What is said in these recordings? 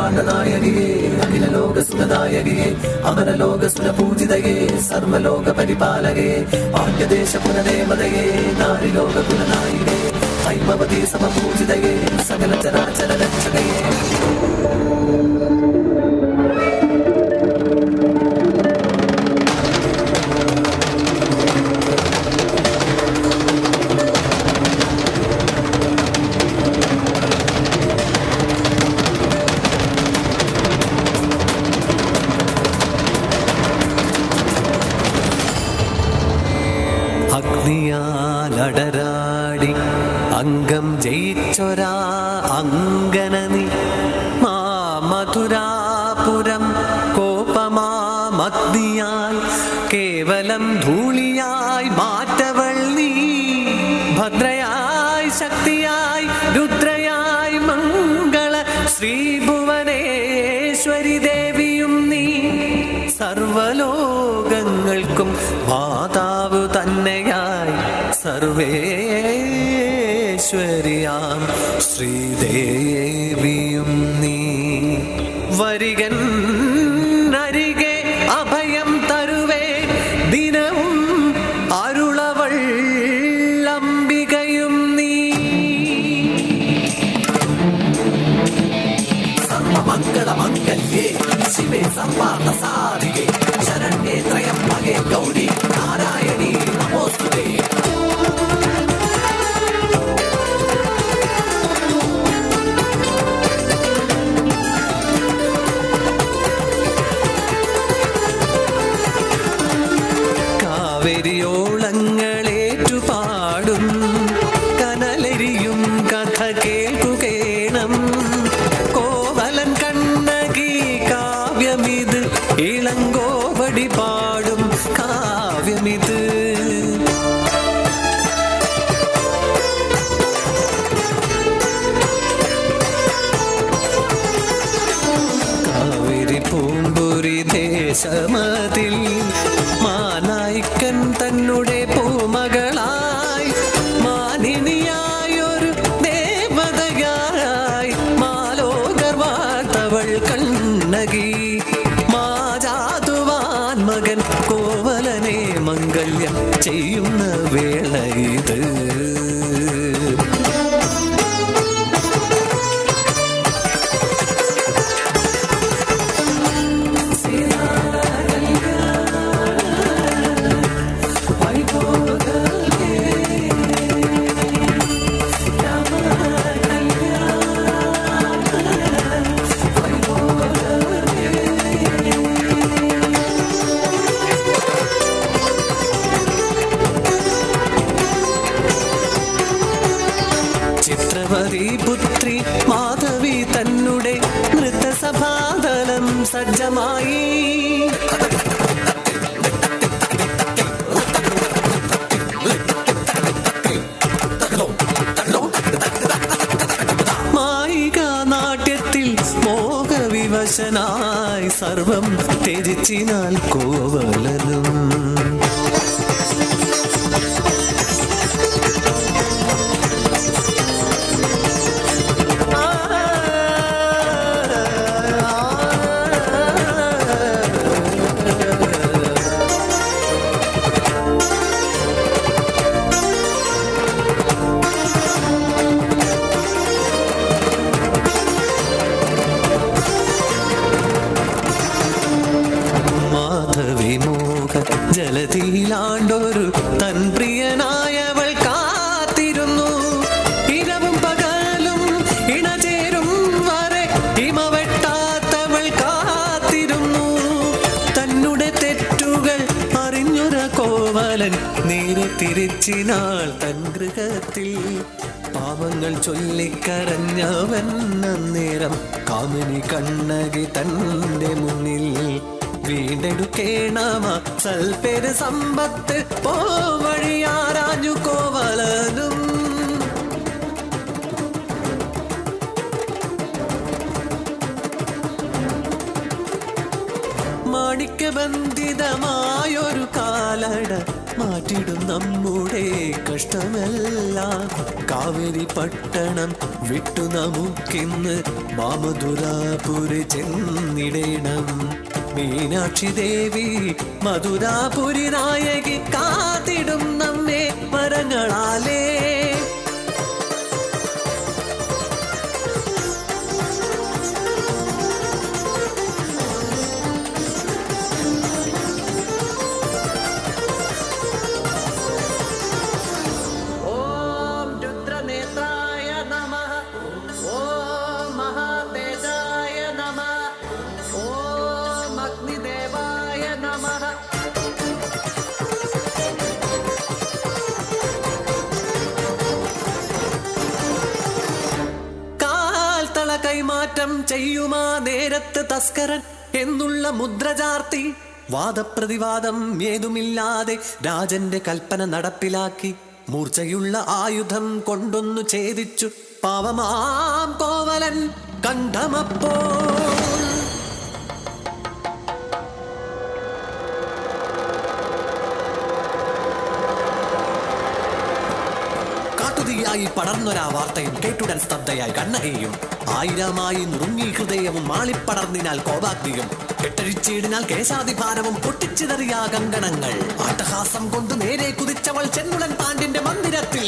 അഖിലാണ്ടനായകിയേ അഖിലലോക സുഖദായകിയേ അമരലോക സുരപൂജിതയേ സർവലോക പരിപാലകേ പാണ്ഡ്യദേശ പുനദേവതയേ നാരിലോക കുലനായികേ ഹൈമവതീ സമപൂജിതയേ സകല ചരാചര രക്ഷകയേ. അഗ്നിയാലടരാടി അംഗം ജയിച്ചൊരാ അങ്കനനി മധുരാപുരം കോപമാമഗ്നിയാൽ കേവലം ധൂളിയായി മാറ്റവൾ നീ ഭദ്രയായി ശക്തിയായി രുദ്രയായി മംഗള ശ്രീഭുവനേശ്വരി ദേവിയും നീ സർവലോകങ്ങൾക്കും മാതാവ് തന്നെയായി സർവേശ്വരിയാം ശ്രീദേവിയും നീ വരികൻ അരികെ അഭയം തരുവേ ദിനവും അരുളവൾ അംബികയും നീ സർവമംഗളമംഗല്യേ ശിവേ സർവാർത്ഥ സാധികേ ശരണ്യേ ത്രയംബകേ ഗൗരി നാരായണീ നമോസ്തുതേ. കാവരിയോളങ്ങളേറ്റുപാടും കനലെരിയും കഥ കേൾക്കുകേണം കോവലൻ കണ്ണകി കാവ്യമിത് ഇളങ്കോവടി പാടും കാവ്യമിത്. കാവേരി പൂമ്പുരി ദേശമതിൽ മാനായിക്കൻ തന്നെ പൂമകളായി മാനിനിയായൊരു ദേവതയായി മാലോകർ വാഴ്ത്തവൾ കണ്ണകി മാജാതുവാൻ മകൻ കോവലനെ മംഗല്യം ചെയ്യുന്ന വേള ഇത്. പുത്രി മാധവി തന്നെ നൃത്തസഭാതലം സജ്ജമായി മായിക നാട്യത്തിൽ മോഹവിവശനായി സർവം ത്യജിച്ചിനാൽ കോവലനും ജലതിയിലാണ്ടൊരു തൻ പ്രിയനായവൾ കാത്തിരുന്നു ഇരവും പകലും ഇണചേരും വരെ ഹിമവെട്ടാത്തവൾ കാത്തിരുന്നു തന്നെ തെറ്റുകൾ അറിഞ്ഞൊര കോവലൻ നേരെ തിരിച്ചിനാൾ തൻ ഗൃഹത്തിൽ പാവങ്ങൾ ചൊല്ലിക്കരഞ്ഞവൻ അന്നേരം കാമിനി കണ്ണകി തന്റെ മുന്നിൽ വീണ്ടെടുക്കേണമ സൽപേര് സമ്പത്ത് പോവഴിയാരാഞ്ഞു കോവലനും മാണിക്യബന്ധിതമായൊരു കാലട മാറ്റിടും നമ്മുടെ കഷ്ടമെല്ലാം കാവേരി പട്ടണം വിട്ടു നമുക്കിന്ന് മാമധുരാപുരി ചെന്നിടേണം. മീനാക്ഷി ദേവി മധുരാപുരി നായകി കാത്തിടും നമ്മെ മരങ്ങളാലേ. കൈമാറ്റം ചെയ്യുമാ നേരത്ത് തസ്കരൻ എന്നുള്ള മുദ്ര ചാർത്തി വാദപ്രതിവാദം ഏതുമില്ലാതെ രാജന്റെ കൽപ്പന നടപ്പിലാക്കി മൂർച്ചയുള്ള ആയുധം കൊണ്ടൊന്നു ഛേദിച്ചു പാവമാം കോവലൻ കണ്ഠമപ്പോൾ. ായി പടർന്നൊരാ വാർത്തയും കേട്ടുടൻ സ്തബ്ധയായി കണ്ണകയും. ആയിരമായി നുറുങ്ങി ഹൃദയവും മാളിപ്പടർന്നിനാൽ കോപാഗ്നിയും കെട്ടഴിച്ചീടിനാൽ കേശാതിഭാരവും പൊട്ടിച്ചിതറിയാ കങ്കണങ്ങൾ. ആട്ടഹാസം കൊണ്ട് നേരെ കുതിച്ചവൾ ചെന്നുടൻ പാണ്ഡ്യന്റെ മന്ദിരത്തിൽ.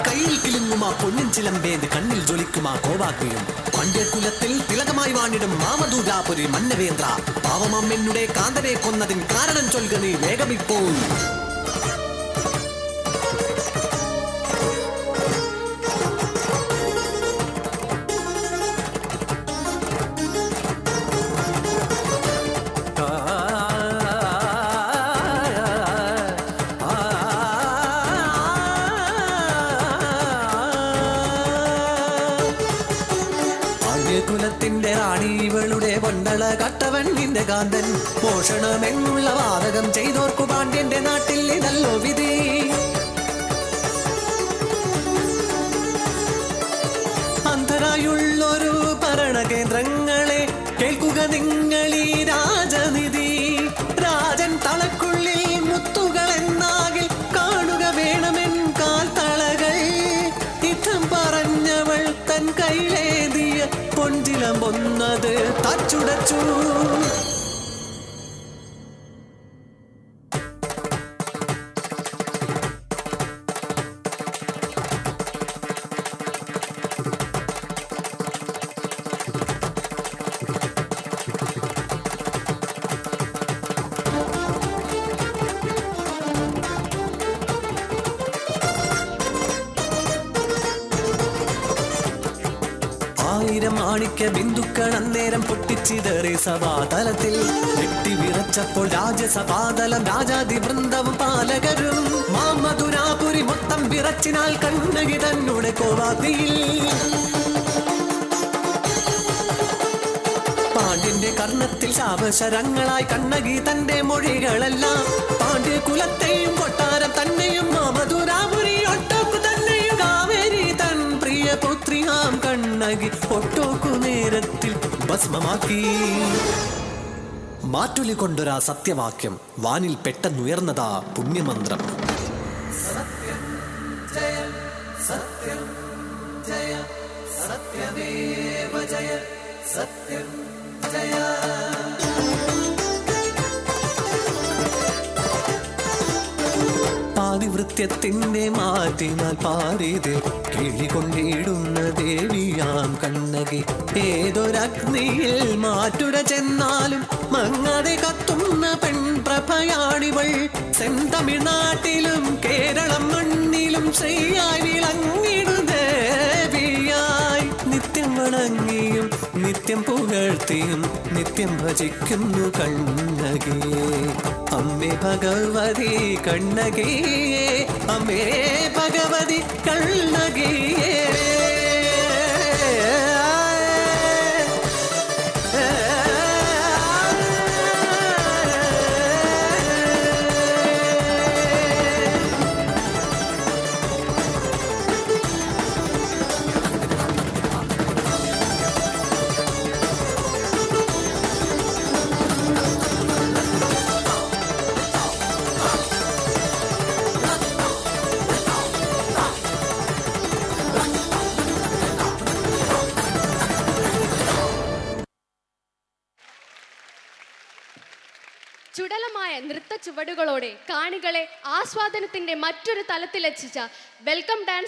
കയ്യിൽ കിലുങ്ങുമാ പൊന്നിൻ ചിലമ്പേന്ത് കണ്ണിൽ ജ്വലിക്കുമാ കോപാഗ്നിയും. പാണ്ഡ്യകുലത്തിൽ തിലകമായി വാണിടും മാമധുരാപുരി മന്നവേന്ദ്ര, പാവമമ്മെന്നുടെ കാന്തനെ കൊന്നതിൻ കാരണം ചൊൽക നീ വേഗമിപ്പോൾ. കുലത്തിന്റെ റാണി ഇവളുടെ പൊണ്ടള കട്ടവൻ നിന്റെ കാന്തൻ. മോഷണമെന്നുള്ള വാതകം ചെയ്തോർക്കു പാണ്ഡ്യന്റെ നാട്ടിൽ ഇതല്ലോ വിധി. അന്ധരായുള്ളൊരു ഭരണകേന്ദ്രങ്ങളെ കേൾക്കുക നിങ്ങളീ രാജനിധി. രാജൻ തളക്കുള്ളിൽ മുത്തുകൾ എന്നാകിൽ കാണുക വേണമെൻ കാൽത്തളകൾ. ഇത്തം പറഞ്ഞവൾ തൻ കൈയിലേന്തിയ പൊഞ്ചിലം ഒന്നത് തച്ചുടച്ചു. ആയിരം മാണിക്യ ബിന്ദുക്കൾ അന്നേരം പൊട്ടിച്ചിതറി സഭാതലത്തിൽ. വെട്ടിവിറച്ചപ്പോൾ രാജ്യസഭാതലം രാജാതി വൃന്ദവും പാലകരും. മാമധുരാപുരി മൊത്തം വിറച്ചിനാൽ കണ്ണകി തന്നുടെ കോവാതിയിൽ. പാണ്ഡ്യന്റെ കർണത്തിൽ ശാപശരങ്ങളായി കണ്ണകി തന്റെ മൊഴികളെല്ലാം. പാണ്ഡ്യകുലത്തെയും കൊട്ടാരം തന്നെയും മാമധുരാപുരി ഒട്ടോക്കു തന്നെയും കാവേരി തൻ പ്രിയ പുത്രിയാം കണ്ണകി ഒട്ടോക്കു നേരത്തിൽ ഭസ്മമാക്കി. മാറ്റുലി കൊണ്ടൊരാ സത്യവാക്യം വാനിൽ പെട്ടെന്നുയർന്നതാ പുണ്യമന്ത്രം. സത്യം ജയ സത്യം ജയ സത്യമേവ ജയ സത്യം ജയ. പാതിവൃത്യത്തിന്റെ മാറ്റിനാൽ പാരിതിൽ കിളികൊണ്ടിടുന്ന ദേവിയാം കണ്ണകി. ഏതൊരഗ്നിയിൽ മാറ്റുര ചെന്നാലും മങ്ങാതെ കത്തുന്ന പെൺപ്രഭയാണിവൾ. സെന്തമിഴ്നാട്ടിലും കേരളം മണ്ണിലും ശ്രീയായി വിളങ്ങിടും ദേവിയായി. നിത്യം വണങ്ങിയും നിത്യം പുകഴ്ത്തിയും നിത്യം ഭജിക്കുന്നു കണ്ണകിയെ. അമ്മേ ഭഗവതി കണ്ണകിയെ, അമ്മേ ഭഗവതി കണ്ണകിയെ. ചുടലമായ നൃത്ത ചുവടുകളോടെ കാണികളെ ആസ്വാദനത്തിന്റെ മറ്റൊരു തലത്തിലെത്തിച്ച വെൽക്കം ഡാൻസ്